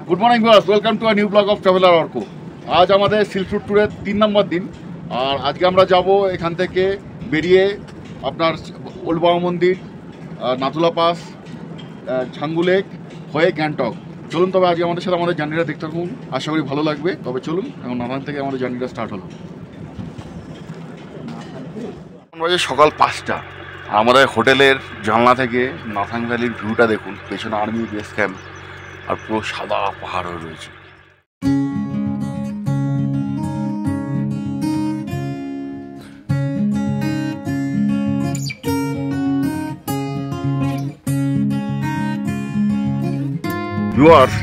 Good morning viewers, welcome to a new blog of traveller Arka. আজ আমাদের silk route ট্যুরের 3 নম্বর দিন। আর আজকে আমরা যাব এখান থেকে বেরিয়ে আপনার ওল্ড বাবা মন্দির, নাথুলা পাস, ছাঙ্গু লেক হয়ে গ্যাংটক। চলুন তবে আজকে আমাদের সাথে আমাদের জার্নিটা দেখতে থাকুন, আশা করি ভালো লাগবে। তবে চলুন, এখন নাথাং থেকে আমাদের জার্নিটা স্টার্ট হলো। বাজে সকাল 5টা। আমাদের হোটেলের জানলা থেকে নাথাং ভ্যালির ভিউটা দেখুন। পেছনে আর্মি বেস ক্যাম্প আর পুরো সাদা পাহাড় হয়ে রয়েছে। ভিউয়ার্স,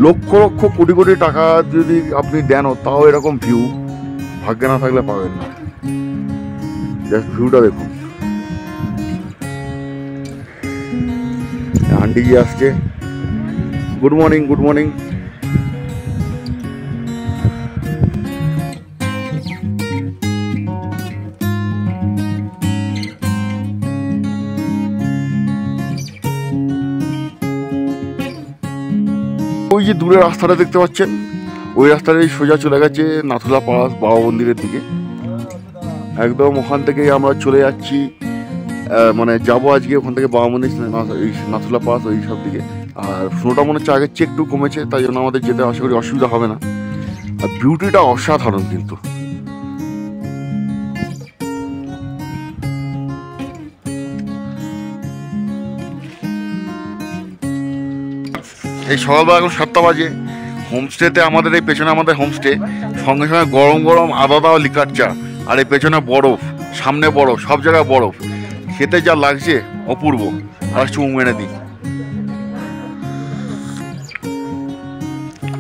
লক্ষ লক্ষ কোটি কোটি টাকা যদি আপনি দেন, তাও এরকম ভিউ ভাগ্যে না থাকলে পাবেন না। জাস্ট ভিউটা দেখুন। আন্টি জি আসছে। Good morning, good morning. ওই যে দূরে রাস্তাটা দেখতে পাচ্ছেন, ওই রাস্তাটাই সোজা চলে গেছে নাথুলা পাস বাবা মন্দিরের দিকে। একদম ওখান থেকেই আমরা চলে যাচ্ছি, মানে যাবো আজকে ওখান থেকে বাবা মন্দির, নাথুলা পাস ওই সব দিকে। আর স্নোটা মনে হচ্ছে আগের চেয়ে একটু কমেছে, তাই জন্য আমাদের যেতে আশা করি অসুবিধা হবে না। আর বিউটিটা অসাধারণ কিন্তু। এই সকালবেলা এখন 7টা বাজে। হোমস্টেতে আমাদের এই পেছনে আমাদের হোমস্টে, সঙ্গে সঙ্গে গরম গরম আদা দাও লিকার চা, আর এই পেছনে বরফ, সামনে বরফ, সব জায়গায় বরফ। খেতে যা লাগছে অপূর্ব। আর চুমু মেরে দিই,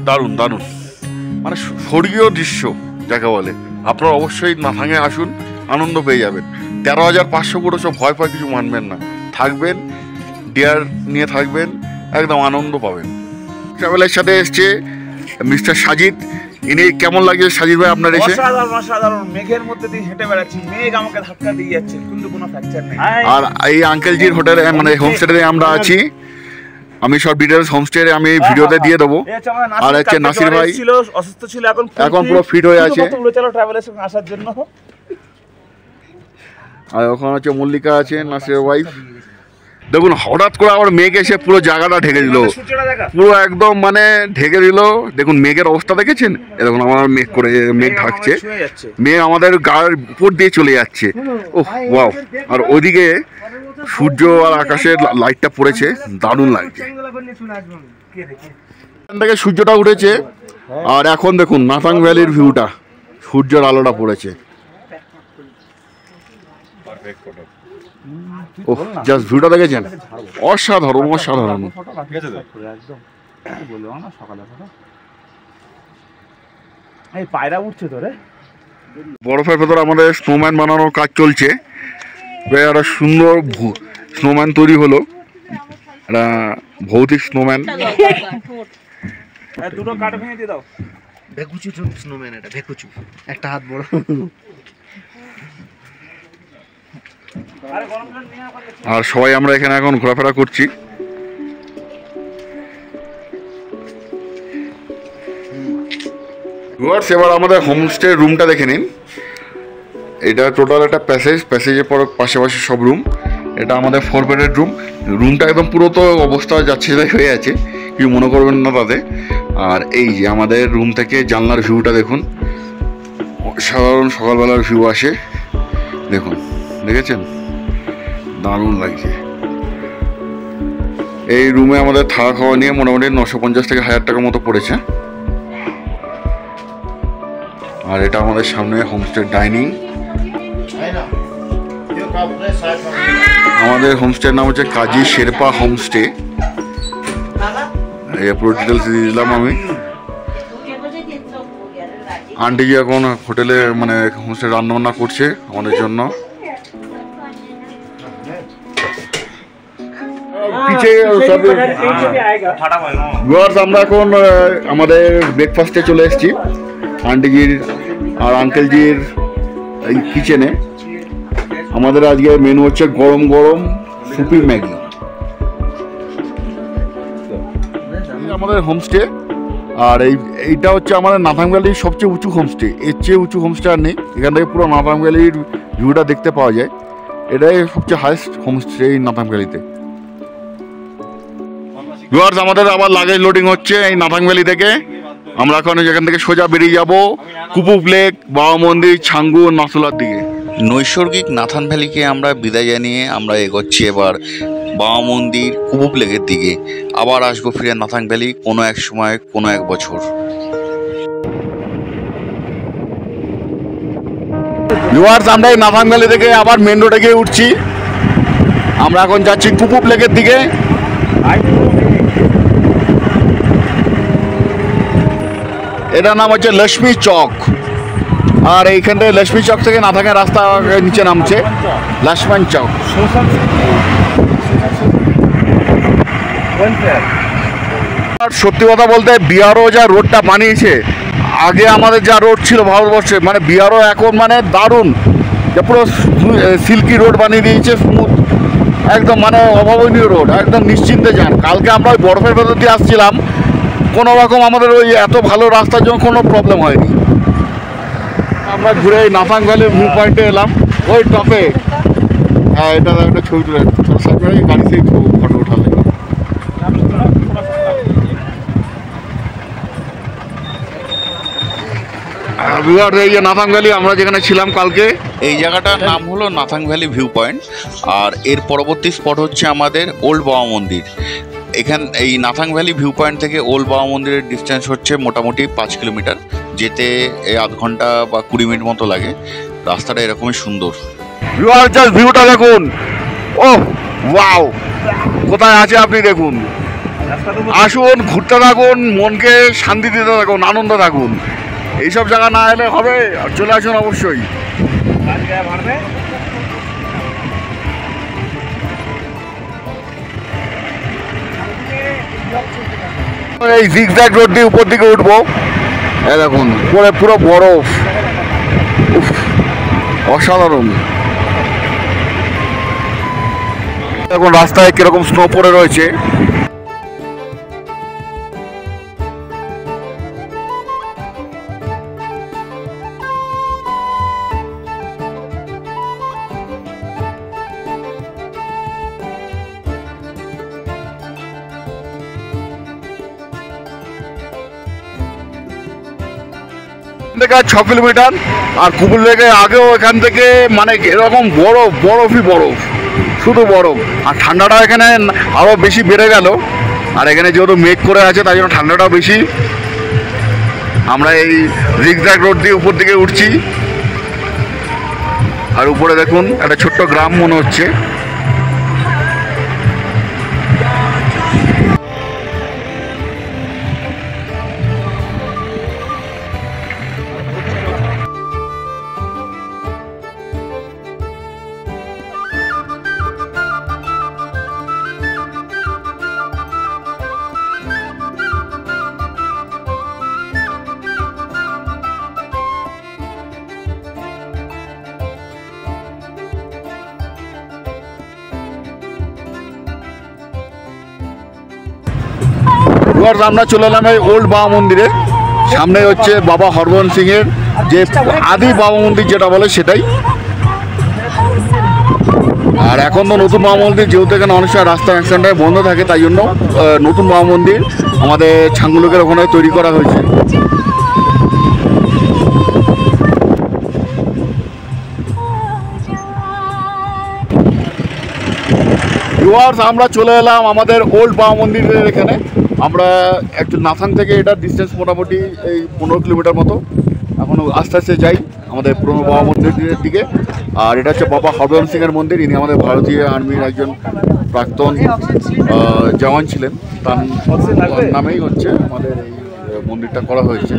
দারুণ দারুণ, মানে স্বর্গীয় দৃশ্য যাকে বলে। আপনারা অবশ্যই নাথাঙে আসুন, আনন্দ পেয়ে যাবেন। 13,500 পুরো সব ভয় ভয় কিছু মানবেন না, থাকবেন ডিয়ার নিয়ে থাকবেন, একদম আনন্দ পাবেন। ট্রাভেলের সাথে এসছে মিস্টার সাজিদ। ইনি কেমন লাগে সাজিদ ভাই আপনার এসে? অসাধারণ। মেঘের মধ্যে দিয়ে হেঁটে বেড়াচ্ছি, মেঘ আমাকে ধাক্কা দিয়ে যাচ্ছে, কিন্তু কোনো ফ্র্যাকচার নেই। আর এই আঙ্কেলজির হোটেলে মানে হোমস্টেতে আমরা আছি। আমি সব ডিটেলস হোমস্টে আমি ভিডিওতে দিয়ে দেবো। আর হচ্ছে নাসির ভাই ছিল, অসুস্থ ছিল, এখন পুরো ফিট হয়ে আছে। চলো ট্রাভেলের সঙ্গে আসার জন্য। আর ওখানে হচ্ছে মল্লিকা আছে, নাসিরের ওয়াইফ। দেখুন হঠাৎ করে আবার মেঘ এসে পুরো জায়গাটা ঢেকে দিল, পুরো একদম মানে ঢেকে দিল। দেখুন মেঘের অবস্থা দেখেছেন? এরকম আমার মেঘ করে মেঘ ঢাকছে, মেঘ আমাদের গায়ের উপর দিয়ে চলে যাচ্ছে। ওহ ওয়াও! আর ওইদিকে সূর্য আর আকাশের লাইটটা পড়েছে, দারুণ লাগছে। এখান থেকে সূর্যটা উঠেছে, আর এখন দেখুন নাথাং ভ্যালির ভিউটা, সূর্যের আলোটা পড়েছে। ও জাস্ট ভিউটা দেখেছেন? অসাধারণ অসাধারণ। বরফের ভেতর আমাদের স্নোম্যান বানানোর কাজ চলছে। একটা সুন্দর স্নোম্যান তৈরি হলো, একটা ভৌতিক স্নোম্যান। দুটো কাঠ ভেঙে দিয়ে দাও। ভেকুচু স্নোম্যান, এটা ভেকুচু, একটা হাত বড়। আর সবাই আমরা এখানে এখন ঘোরাফেরা করছি। এবার আমাদের হোমস্টে রুমটা দেখে নিন। এটা টোটাল একটা প্যাসেজের পর পাশাপাশি সব রুম। এটা আমাদের 4 বেডের রুম। রুমটা একদম পুরো তো অবস্থা যাচ্ছে হয়ে আছে, কিছু মনে করবেন না তাতে। আর এই যে আমাদের রুম থেকে জানলার ভিউটা দেখুন, সাধারণ সকালবেলার ভিউ আসে। দেখুন, দেখেছেন? দারুণ লাগছে। এই রুমে আমাদের থাকা খাওয়া নিয়ে মোটামুটি 950 থেকে 1000 টাকার মতো পড়েছে। আর এটা আমাদের সামনে হোমস্টে ডাইনিং। আমাদের হোমস্টের নাম হচ্ছে কাজী শেরপা হোমস্টে। পুরো ডিটেলস দিয়ে দিলাম আমি। আন্টি জি এখন হোটেলে মানে হোমস্টে রান্নাবান্না করছে আমাদের জন্য। আমরা এখন আমাদের ব্রেকফাস্টে চলে এসেছি আন্টিজির আর আঙ্কেলজির এই কিচেনে। আমাদের আজকে মেনু হচ্ছে গরম গরম সুপি ম্যাগি। আমাদের আমাদের হোমস্টে। আর এইটা হচ্ছে আমাদের নাথাং ভ্যালির সবচেয়ে উঁচু হোমস্টে। এর চেয়ে উঁচু হোমস্টে আর নেই। এখান থেকে পুরো নাথাং ভ্যালির ভিউটা দেখতে পাওয়া যায়। এটাই সবচেয়ে হাইয়েস্ট হোমস্টে এই নাথাং ভ্যালিতে। ভিউয়ার্স, আমাদের আবার লাগেজ লোডিং হচ্ছে এই নাথাং ভ্যালি থেকে। আমরা এখন এখান থেকে সোজা বেরিয়ে যাব কুপুপ লেক, বাবা মন্দির, ছাঙ্গু, নাথুলার দিকে। নৈসর্গিক নাথান ভ্যালিকে আমরা বিদায় জানিয়ে আমরা এগোচ্ছি এবার বাবা মন্দির, কুপুপ লেকের দিকে। আবার আসবো ফিরে নাথান ভ্যালি কোনো এক সময়, কোনো এক বছর। ভিউয়ার্স, আমরা এই নাথান ভ্যালি থেকে আবার মেন রোডে গিয়ে উঠছি। আমরা এখন যাচ্ছি কুপুপ লেকের দিকে। এটার নাম হচ্ছে লক্ষ্মী চক। আর এইখান থেকে লক্ষ্মী চক থেকে নাথানের রাস্তা নিচে নামছে লক্ষ্মণ চক। আর সত্যি কথা বলতে বিহারও যা রোডটা বানিয়েছে, আগে আমাদের যা রোড ছিল ভারতবর্ষে, মানে বিহারও এখন মানে দারুণ, যে পুরো সিল্কি রোড বানিয়ে দিয়েছে, স্মুথ একদম, মানে অভাবনীয় রোড, একদম নিশ্চিন্তে যান। কালকে আমরা ওই বরফের ভেতর দিয়ে আসছিলাম, কোনো রকম আমাদের ওই এত ভালো রাস্তার জন্য কোনো প্রবলেম হয়নি। আমরা ঘুরে এই নাথাং ভ্যালি ভিউ পয়েন্টে এলাম, ওই টপে। হ্যাঁ, এটা একটা ছবি তুলে গাড়ি থেকে ফটো উঠালে। এই যে নাথাং ভ্যালি আমরা যেখানে ছিলাম কালকে, এই জায়গাটার নাম হলো নাথাং ভ্যালি ভিউ পয়েন্ট। আর এর পরবর্তী স্পট হচ্ছে আমাদের ওল্ড বাবা মন্দির। এই নাথাং ভ্যালি ভিউ পয়েন্ট থেকে ওল্ড বাবা মন্দিরের ডিস্টেন্স হচ্ছে মোটামুটি 5 কিলোমিটার। যেতে আধ ঘন্টা বা 20 মিনিট মতো লাগে। রাস্তাটা এরকমই সুন্দর। ভিউটা দেখুন, ও ওয়াও, কোথায় আছে আপনি দেখুন। আসুন, ঘুরতে থাকুন, মনকে শান্তি দিতে থাকুন, আনন্দ থাকুন। এইসব জায়গা না এলে হবে, চলে আসুন অবশ্যই। এই জিগজ্যাগ রোড দিয়ে উপর দিকে উঠবো। এই দেখুন পুরো বরফ, অসাধারণ। এখন রাস্তায় কিরকম স্নো পড়ে রয়েছে। থেকে 6 কিলোমিটার। আর কুপুপ লেকের আগেও এখান থেকে মানে এরকম বরফই বরফ, শুধু বরফ। আর ঠান্ডাটা এখানে আরও বেশি বেড়ে গেল। আর এখানে যেহেতু মেঘ করে আছে, তাই জন্য ঠান্ডাটাও বেশি। আমরা এই জিগজ্যাগ রোড দিয়ে উপর দিকে উঠছি। আর উপরে দেখুন একটা ছোট্ট গ্রাম মনে হচ্ছে। আমরা চলে এলাম এই ওল্ড বাবা মন্দিরে। সামনে হচ্ছে বাবা হরবন সিং এর যে আদি বাবা মন্দির যেটা বলে সেটাই। আর এখন তো নতুন বাবা মন্দির, যেহেতু এখানে অনেক সময় রাস্তা অ্যাক্সিডেন্টে বন্ধ থাকে, তাই জন্য নতুন বাবা মন্দির আমাদের ছাঙ্গু লেকের ওখানে তৈরি করা হয়েছে। আমরা চলে এলাম আমাদের ওল্ড বাবা মন্দিরের এখানে। আমরা একটু নাথাং থেকে এটার ডিস্টেন্স মোটামুটি এই 15 কিলোমিটার মতো। এখন আস্তে আস্তে যাই আমাদের পুরনো বাবা মন্দিরের দিকে। আর এটা হচ্ছে বাবা হরবন সিং এর মন্দির। ইনি আমাদের ভারতীয় আর্মির একজন প্রাক্তন জওয়ান ছিলেন। তার নামেই হচ্ছে আমাদের এই মন্দিরটা করা হয়েছে।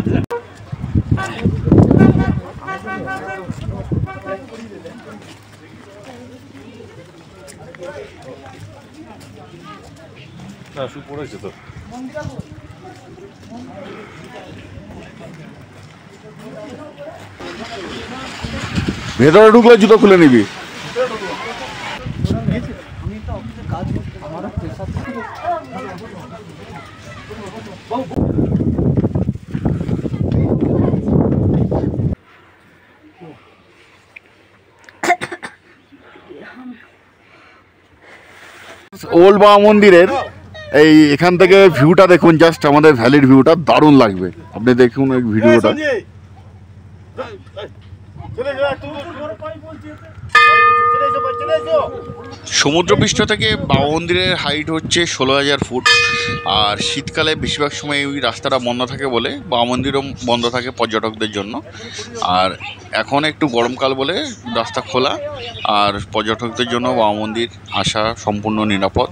পড়েছে তো ভেতরে ঢুকলে জুতো খুলে নিবি। ওল্ড বাবা মন্দিরের এই এখান থেকে ভিউটা দেখুন, জাস্ট আমাদের ভ্যালির ভিউটা দারুণ লাগবে। আপনি দেখুন এই ভিডিওটা। সমুদ্রপৃষ্ঠ থেকে বাবা মন্দিরের হাইট হচ্ছে 16,000 ফুট। আর শীতকালে বেশিরভাগ সময় ওই রাস্তাটা বন্ধ থাকে বলে বাবা মন্দিরও বন্ধ থাকে পর্যটকদের জন্য। আর এখন একটু গরমকাল বলে রাস্তা খোলা, আর পর্যটকদের জন্য বাবা মন্দির আসা সম্পূর্ণ নিরাপদ।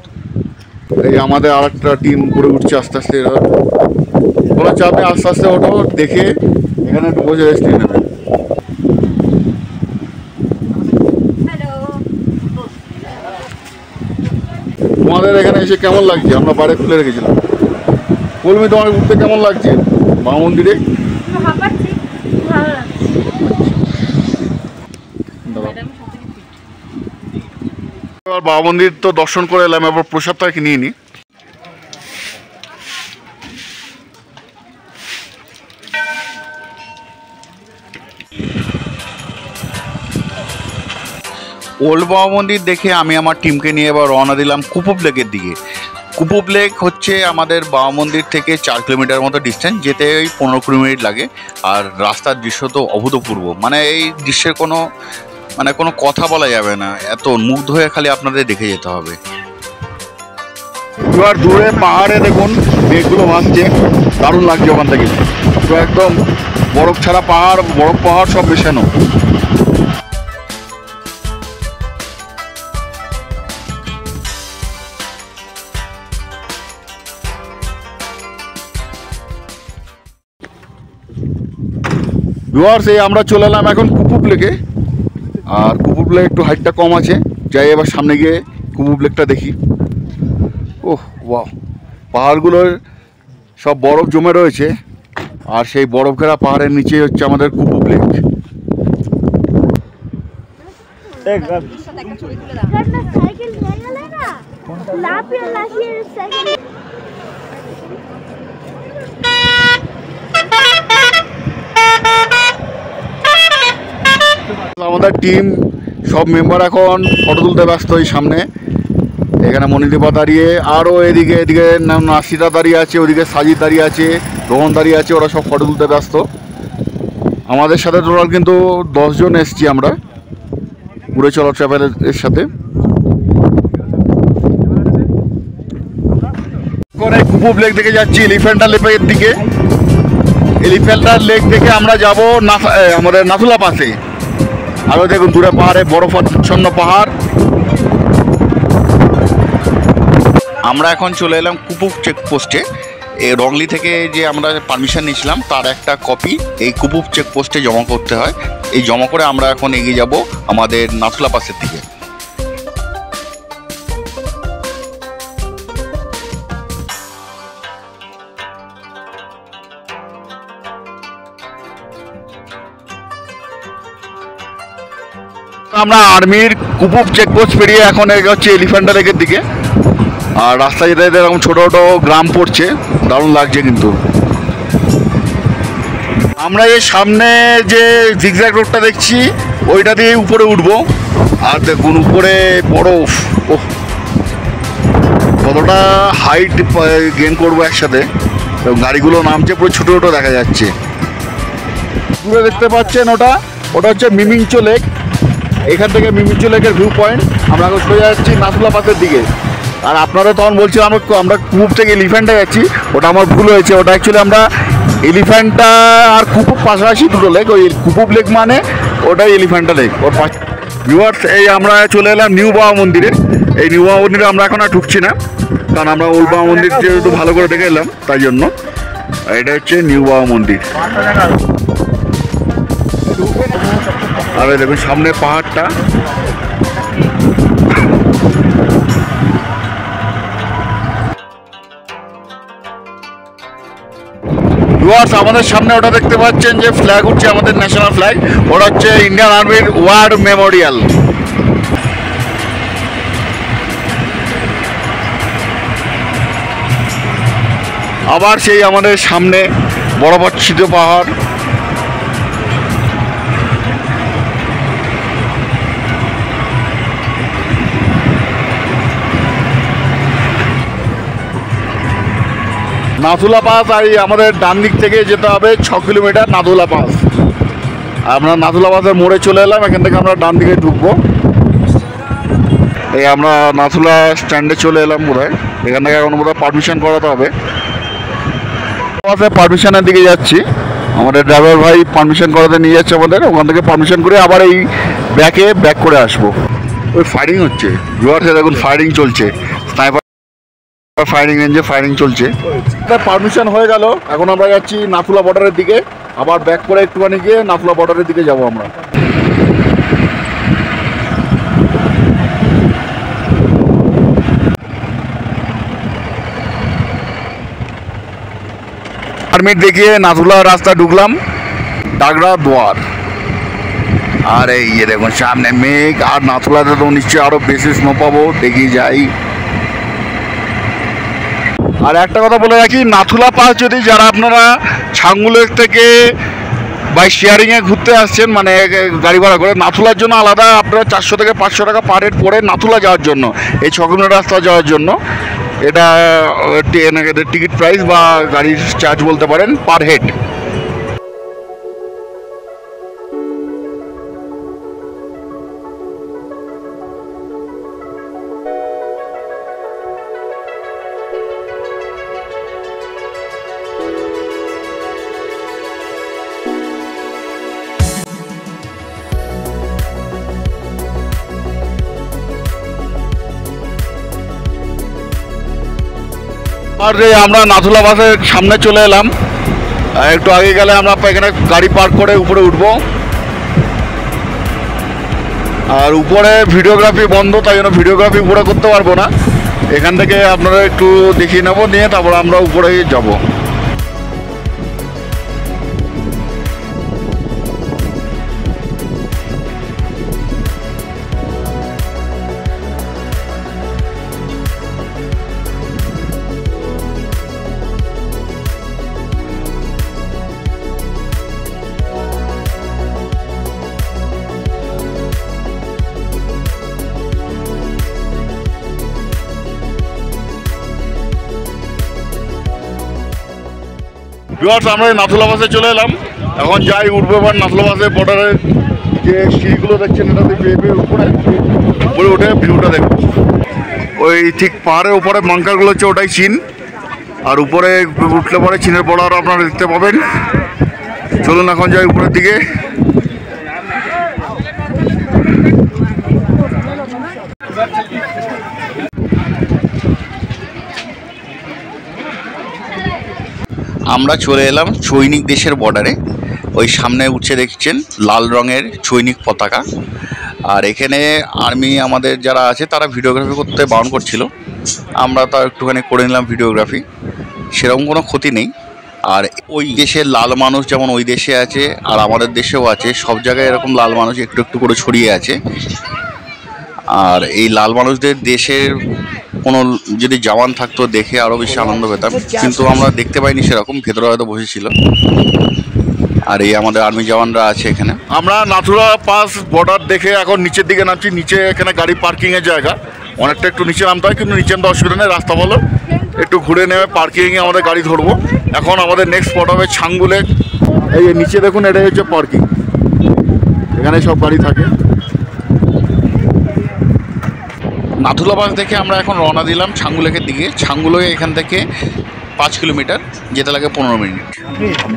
এই আমাদের আর একটা টিম করে উঠছে আস্তে আস্তে। এরা কোনো চাপে আস্তে আস্তে ওঠো, দেখে এখানে একটু বসে রেস্ট নিয়ে নেবে। তোমাদের এখানে এসে কেমন লাগছে? আমরা বাইরে খুলে রেখেছিলাম। কলমি, তোমার উঠতে কেমন লাগছে বাবা মন্দিরে? এবার বাবা মন্দির তো দর্শন করে এলাম, এবার প্রসাদটা কি নিয়ে নিই। ওল্ড বাবা মন্দির দেখে আমি আমার টিমকে নিয়ে এবার রওনা দিলাম কুপুপ লেকের দিকে। কুপুপ লেক হচ্ছে আমাদের বাবা মন্দির থেকে 4 কিলোমিটার মতো ডিস্টেন্স, যেতে ওই 15-20 মিনিট লাগে। আর রাস্তার দৃশ্য তো অভূতপূর্ব, মানে এই দৃশ্যের কোনো কথা বলা যাবে না, এত মুগ্ধ হয়ে খালি আপনাদের দেখে যেতে হবে। এবার দূরে পাহাড়ে দেখুন মেঘগুলো ভাসছে, দারুণ লাগছে ওখান থেকে। তো একদম বরফ ছাড়া পাহাড়, বরফ পাহাড় সব মেশানো। ভিউয়ার্স, এই আমরা চলে এলাম এখন কুপুপ লেকে। আর কুপুপ লেক একটু হাইটটা কম আছে, যাই এবার সামনে গিয়ে কুপুপ লেকটা দেখি। ওহ ওয়াও, পাহাড়গুলোর সব বরফ জমে রয়েছে, আর সেই বরফ ঘেরা পাহাড়ের নিচেই হচ্ছে আমাদের কুপুপ লেক। আমাদের টিম সব মেম্বার এখন ফটো তুলতে ব্যস্ত। এই সামনে এখানে মণিদীপা দাঁড়িয়ে, আরও এদিকে নাসিরা দাঁড়িয়ে আছে, ওদিকে সাজিদ দাঁড়িয়ে আছে, রোহন দাঁড়িয়ে আছে, ওরা সব ফটো তুলতে ব্যস্ত। আমাদের সাথে টোটাল কিন্তু 10 জন এসছি আমরা উড়ে চলা ট্রাভেলের সাথে। কুপুপ লেক থেকে যাচ্ছি এলিফ্যান্টা লেকের দিকে। এলিফ্যান্টা লেক থেকে আমরা যাব আমাদের নাথুলা পাসে। আরও দেখুন দূরে পাহাড়ে বরফাচ্ছন্ন পাহাড়। আমরা এখন চলে এলাম কুপুপ চেকপোস্টে। এই রংলি থেকে যে আমরা পারমিশন নিয়েছিলাম তার একটা কপি এই কুপুপ চেকপোস্টে জমা করতে হয়। এই জমা করে আমরা এখন এগিয়ে যাব আমাদের নাথুলা পাসের দিকে। আমরা আর্মির কুপুপ চেকপোস্ট পেরিয়ে এখন হচ্ছে এলিফ্যান্টা লেকের দিকে। আর রাস্তা যেতে যেতে এরকম ছোটো ছোটো গ্রাম পড়ছে, দারুণ লাগছে কিন্তু। আমরা এই সামনে যে জিগজ্যাগ রোডটা দেখছি ওইটা দিয়ে উপরে উঠবো। আর দেখুন উপরে বরফ, ওহ কতটা হাইট গেইন করবো একসাথে। গাড়িগুলো নামছে, পুরো ছোটো ছোটো দেখা যাচ্ছে। দূরে দেখতে পাচ্ছেন ওটা হচ্ছে মিমিংচো লেক। এখান থেকে মিমিংচো লেকের ভিউ পয়েন্ট। আমরা এখন চলে যাচ্ছি নাথুলা পাসের দিকে। আর আপনারা তখন বলছিলাম আমরা কুপুপ থেকে এলিফ্যান্টে যাচ্ছি, ওটা আমার ভুল হয়েছে। ওটা অ্যাকচুয়ালি আমরা এলিফ্যান্টা আর কুপুপ পাশাপাশি দুটো লেক। ওই কুপুপ লেক মানে ওটাই এলিফ্যান্টা লেক। ওর ভিউয়ার্স, এই আমরা চলে এলাম নিউ বাবা মন্দিরে। এই নিউ বাবা মন্দিরে আমরা এখন আর ঢুকছি না, কারণ আমরা ওল্ড বাবা মন্দির যেহেতু ভালো করে দেখে এলাম তাই জন্য। এটা হচ্ছে নিউ বাবা মন্দির। আর দেখুন সামনে পাহাড়টা। ভিউয়ার্স, আমাদের সামনে ওটা দেখতে পাচ্ছেন যে ফ্ল্যাগ উঠছে, আমাদের ন্যাশনাল ফ্ল্যাগ। ওটা হচ্ছে ইন্ডিয়ান আর্মির ওয়ার মেমোরিয়াল। আবার সেই আমাদের সামনে বরফাচ্ছিত পাহাড়। নাথুলা পাস, আর আমাদের ডান দিক থেকে যেতে হবে 6 কিলোমিটার নাথুলা পাস। আমরা নাথুলা পাসের মোড়ে চলে এলাম, এখান থেকে আমরা ডান দিকে ঢুকবো। এই আমরা নাথুলা স্ট্যান্ডে চলে এলাম বোধহয়, এখান থেকে এখন বোধহয় পারমিশন করাতে হবে। পারমিশনের দিকে যাচ্ছি, আমাদের ড্রাইভার ভাই পারমিশন করাতে নিয়ে যাচ্ছে আমাদের। ওখান থেকে পারমিশন করে আবার এই ব্যাক করে আসবো। ওই ফায়ারিং হচ্ছে, জোয়ারসে দেখুন ফায়ারিং চলছে, স্নাইপার ফায়ারিং রেঞ্জে ফায়ারিং চলছে। পারমিশন হয়ে গেল, এখন আমরা যাচ্ছি নাথুলা বর্ডারের দিকে। আবার ব্যাক করে একটুখানি গিয়ে নাথুলা বর্ডারের দিকে যাব আমরা। পারমিট দেখিয়ে নাথুলা রাস্তা ঢুকলাম, ডাগরা দুয়ার। আর এই দেখুন সামনে মেঘ, আর নাথুলাতে তো নিশ্চয়ই আরো বেশি স্নো পাবো, দেখি যাই। আর একটা কথা বলে রাখি, নাথুলা পাস যদি যারা আপনারা ছাঙ্গুলের থেকে বাই শেয়ারিংয়ে ঘুরতে আসছেন, মানে গাড়ি ভাড়া করে, নাথুলার জন্য আলাদা আপনারা 400 থেকে 500 টাকা পার হেড পড়ে নাথুলা যাওয়ার জন্য, এই 6 কিলোমিটার রাস্তা যাওয়ার জন্য। এটা টিকিট প্রাইস বা গাড়ির চার্জ বলতে পারেন পার হেড। আর যে আমরা নাথুলা বাসের সামনে চলে এলাম, একটু আগে গেলে আমরা এখানে গাড়ি পার্ক করে উপরে উঠবো। আর উপরে ভিডিওগ্রাফি বন্ধ, তাই জন্য ভিডিওগ্রাফি উপরে করতে পারবো না। এখান থেকে আপনারা একটু দেখিয়ে নেবো, নিয়ে তারপর আমরা উপরে যাব। আমরা নাথুলা বাসে চলে এলাম, এখন যাই উঠবো এবার নাথুলা বাসের বর্ডারের যে সিঁড়িগুলো দেখছেন, এটাতে উপরে উঠে ভিউটা দেখবো। ওই ঠিক পাহাড়ের উপরে বাঙ্কারগুলো হচ্ছে ওটাই চীন, আর উপরে উঠলে পরে চীনের বর্ডার আপনারা দেখতে পাবেন। চলুন এখন যাই উপরের দিকে। আমরা চলে এলাম চৈনিক দেশের বর্ডারে। ওই সামনে উঠছে দেখছেন লাল রঙের চৈনিক পতাকা। আর এখানে আর্মি আমাদের যারা আছে তারা ভিডিওগ্রাফি করতে বারণ করছিল, আমরা তা একটুখানি করে নিলাম ভিডিওগ্রাফি, সেরকম কোনো ক্ষতি নেই। আর ওই দেশের লাল মানুষ যেমন ওই দেশে আছে আর আমাদের দেশেও আছে, সব জায়গায় এরকম লাল মানুষ একটু একটু করে ছড়িয়ে আছে। আর এই লাল মানুষদের দেশের কোনো যদি জওয়ান থাকতো দেখে আরও বেশি আনন্দ পেতাম, কিন্তু আমরা দেখতে পাইনি সেরকম, ভেতরে হয়তো বসেছিল। আর এই আমাদের আর্মি জওয়ানরা আছে এখানে। আমরা নাথুলা পাস বর্ডার দেখে এখন নিচের দিকে নামছি। নিচে এখানে গাড়ি পার্কিংয়ের জায়গা, অনেকটা একটু নিচে নামতে হয়, কিন্তু নিচে নামতে অসুবিধা নেই, রাস্তা ভালো। একটু ঘুরে নেমে পার্কিংয়ে আমাদের গাড়ি ধরবো। এখন আমাদের নেক্সট স্পট হবে ছাঙ্গুলে। এই নিচে দেখুন, এটাই হচ্ছে পার্কিং, এখানে সব গাড়ি থাকে। নাথুলা পাস দেখে আমরা এখন রওনা দিলাম ছাঙ্গুলেকের দিকে। ছাঙ্গুলেক এখান থেকে 5 কিলোমিটার, যেতে লাগে 15 মিনিট।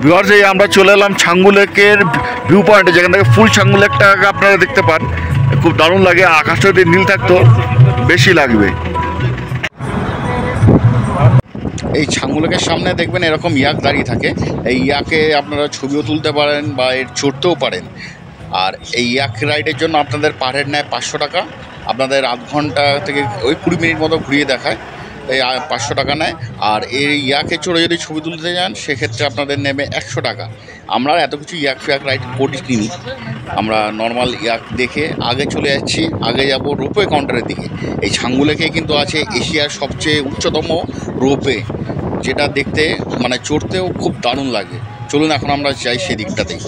ভিউয়ার্স, এই আমরা চলে এলাম ছাঙ্গুলেকের ভিউ পয়েন্টে, যেখান থেকে ফুল ছাঙ্গুলেকটা আপনারা দেখতে পান। খুব দারুণ লাগে, আকাশটা যদি নীল থাকতো বেশি লাগবে। এই ছাঙ্গুলেকের সামনে দেখবেন এরকম ইয়াক দাঁড়িয়ে থাকে। এই ইয়াকে আপনারা ছবিও তুলতে পারেন বা এর চড়তেও পারেন। আর এই ইয়াক রাইডের জন্য আপনাদের পার হেড নেয় 500 টাকা। আপনাদের আধ ঘন্টা থেকে ওই 20 মিনিট মতো ঘুরিয়ে দেখায়, এই 500 টাকা নেয়। আর এই ইয়াকে চড়ে যদি ছবি তুলতে যান সেক্ষেত্রে আপনাদের নেবে 100 টাকা। আমরা এত কিছু ইয়াক রাইড করিনি, আমরা নর্মাল ইয়াক দেখে আগে চলে যাচ্ছি। আগে যাব রোপওয়ে কাউন্টারের দিকে। এই ছাঙ্গুলেকে কিন্তু আছে এশিয়ার সবচেয়ে উচ্চতম রোপওয়ে, যেটা দেখতে মানে চড়তেও খুব দারুণ লাগে। চলুন এখন আমরা যাই সেদিকটাতেই।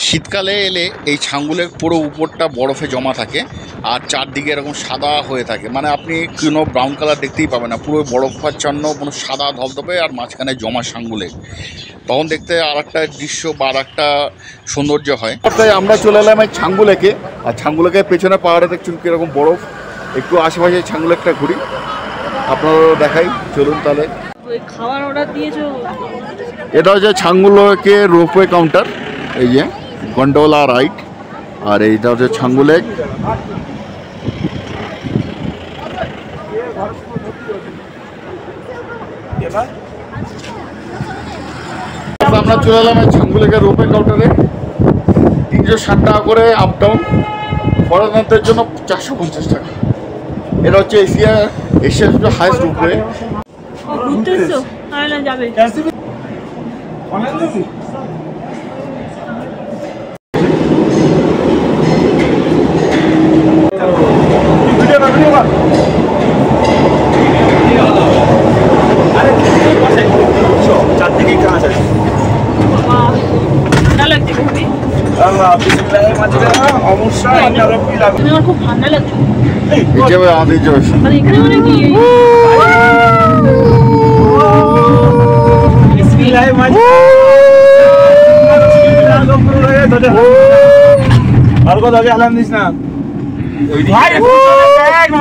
শীতকালে এলে এই ছাঙ্গুলের পুরো উপরটা বরফে জমা থাকে আর চারদিকে এরকম সাদা হয়ে থাকে, মানে আপনি কোনো ব্রাউন কালার দেখতেই পাবেন না, পুরো বরফাচ্ছন্ন কোনো সাদা ধবধবে আর মাঝখানে জমা ছাঙ্গুলে, তখন দেখতে আর একটা দৃশ্য বা আর একটা সৌন্দর্য হয়। তাই আমরা চলে এলাম এই ছাঙ্গুলেকে, আর ছাঙ্গুলেকে পেছনে পাহাড়ে দেখছেন কীরকম বরফ। একটু আশেপাশে ছাঙ্গুলেকটা ঘুরি, আপনারাও দেখাই, চলুন তাহলে। খাবার অর্ডার দিয়েছো? এটা হচ্ছে ছাঙ্গুলেকে রোপওয়ে কাউন্টার, এই যে গন্ডোলা রাইড, আর এইটা হচ্ছে ছাঙ্গুলেক। আমরা চলে এলাম এই ছাঙ্গুলেকের রোপওয়ে কাউন্টারে। 360 টাকা করে আপ ডাউন, ফরেনারদের জন্য 450 টাকা। এটা হচ্ছে এশিয়ার সবচেয়ে হাইস্ট রোপওয়ে। ঘুরতে এসছো? না যাবে। তুমি আমার খুব ঠান্ডা লাগছে। মানে এখানে মানে কি আর কত আগে আলাম দিস না ভাই।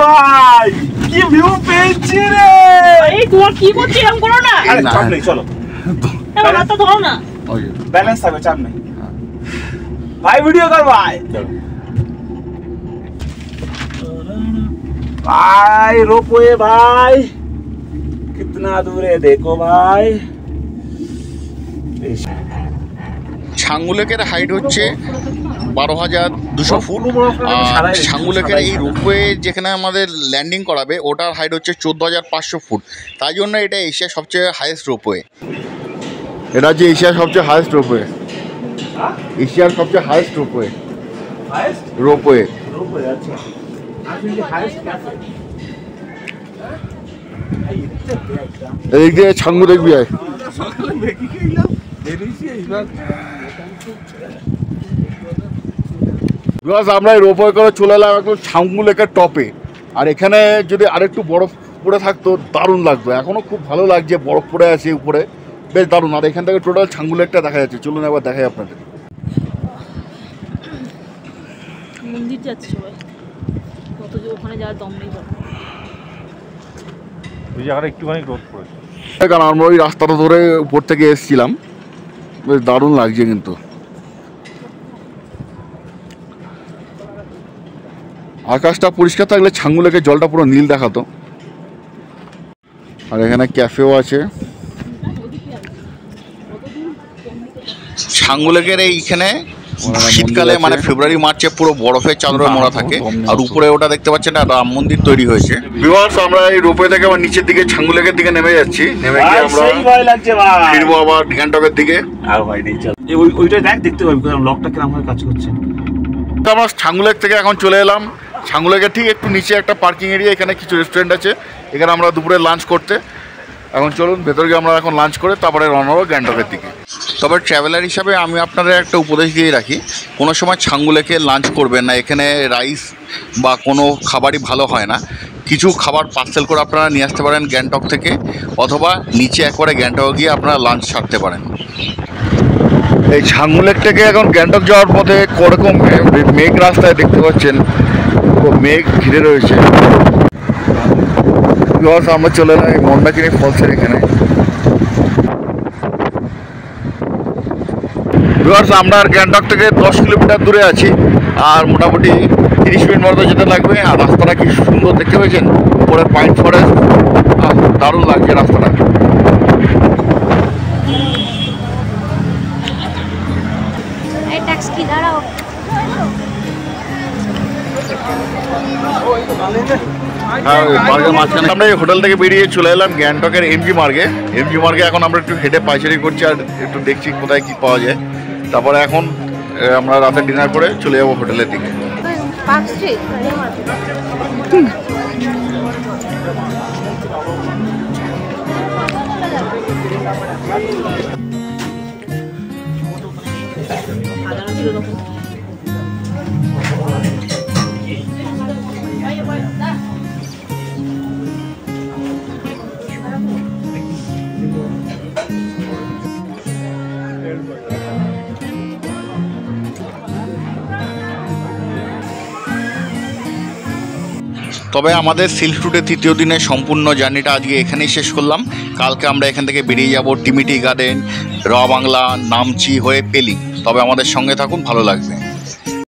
ভাই কি ভিউ পেয়েছি রে। এই তোমার কি করছিস? এরকম করো না। আরে চাপ নেই, চলো রাস্তা ধরো না, ব্যালেন্স থাকবে, চাপ নেই ভাই। ভিডিও কর ভাই। भाई रोपवे भाई कितना दूर है देखो भाई। ছাঙ্গুলেকের হাইট হচ্ছে 12,200 ফুট, আর ছাঙ্গুলেকের এই রোপওয়ে যেখানে আমাদের ল্যান্ডিং করাবে ওটার হাইট হচ্ছে 14,500 ফুট। তাই জন্য এটা এশিয়ার সবচেয়ে হাইয়েস্ট রোপওয়ে। এটা হচ্ছে এশিয়ার সবচেয়ে হাইয়েস্ট রোপওয়ে, এশিয়ার সবচেয়ে হাইয়েস্ট রোপওয়ে। রোপওয়ে আচ্ছা এদিক দিয়ে ছাঙ্গু দেখবি। আমরা এই রোপওয়ে করে চলে এলাম একদম ছাঙ্গুলেকের টপে, আর এখানে যদি আরেকটু বরফ পড়ে থাকতো দারুণ লাগতো। এখনও খুব ভালো লাগছে, বরফ পড়ে আছে উপরে, বেশ দারুণ। আর এখান থেকে টোটাল ছাঙ্গুলেকটা দেখা যাচ্ছে। চলুন একবার দেখাই আপনাদের। মন্দির যাচ্ছে সবাই, কত যে ওখানে যাওয়ার দম নেই। ওই জায়গাটা একটুখানি রোদ পড়েছে, কারণ আমরা ওই রাস্তাটা ধরে উপর থেকে এসেছিলাম, বেশ দারুণ লাগছে কিন্তু। আকাশটা পরিষ্কার থাকলে ছাঙ্গুলেকের জলটা পুরো নীল দেখাতো। আর এখানে ক্যাফেও আছে। ছাঙ্গুলেকের এইখানে শীতকালে মানে ফেব্রুয়ারি মার্চে পুরো বরফের চাদরে মোড়া থাকে, আর উপরে ওটা দেখতে পাচ্ছেন না, রাম মন্দির তৈরি হয়েছে। ভিউয়ার্স, আমরা এই রোপওয়ে থেকে আবার নিচের দিকে ছাঙ্গুলেকের দিকে নেমে যাচ্ছি। নেমে গিয়ে আমরা ভয় লাগছে ভাই, ফিরবো আবার গ্যাংটকের দিকে। আর ভাই নেই, চল ওইটা দেখ, দেখতে পাবি কারণ লকটা কিরকম ভাবে কাজ করছে। আমরা ছাঙ্গুলেক থেকে এখন চলে এলাম ছাঙ্গুলেকের ঠিক একটু নিচে একটা পার্কিং এরিয়া, এখানে কিছু রেস্টুরেন্ট আছে, এখানে আমরা দুপুরে লাঞ্চ করতে। এখন চলুন ভেতরে গিয়ে আমরা এখন লাঞ্চ করে তারপরে রওনা হবো গ্যাংটকের দিকে। তবে ট্রাভেলার হিসাবে আমি আপনাদের একটা উপদেশ দিয়ে রাখি, কোনো সময় ছাঙ্গুলেকে লাঞ্চ করবেন না। এখানে রাইস বা কোনো খাবারই ভালো হয় না। কিছু খাবার পার্সেল করে আপনারা নিয়ে আসতে পারেন গ্যাংটক থেকে, অথবা নিচে একবারে গ্যাংটকে গিয়ে আপনারা লাঞ্চ সারতে পারেন। এই ছাঙ্গুলেক থেকে এখন গ্যাংটক যাওয়ার পথে কোরকম মেঘ রাস্তায় দেখতে পাচ্ছেন, মেঘ ঘিরে রয়েছে। আমরা চলে এলাম এই মন্দাকিনী ফলসের এখানে। আমরা আর গ্যাংটক থেকে 10 কিলোমিটার দূরে আছি, আর মোটামুটি 30 মিনিট মতো যেতে লাগবে। আর রাস্তাটা কি সুন্দর দেখতে পেয়েছেন, উপরে পাইন ফরেস্ট, দারুণ লাগছে রাস্তাটা। আমরা এই হোটেল থেকে বেরিয়ে চলে এলাম গ্যাংটকের এমজি মার্গে। এমজি মার্গে এখন আমরা একটু হেঁটে পাইচারি করছি আর একটু দেখছি কোথায় কি পাওয়া যায়। তারপরে এখন আমরা রাতে ডিনার করে চলে যাবো হোটেলের দিকে। সাজানো ছিল তখন। তবে আমাদের সিল্ক রুটের তৃতীয় দিনের সম্পূর্ণ জার্নিটা আজকে এখানেই শেষ করলাম। কালকে আমরা এখান থেকে বেরিয়ে যাব টিমিটি গার্ডেন, র বাংলা, নামচি হয়ে পেলিং। তবে আমাদের সঙ্গে থাকুন, ভালো লাগবে।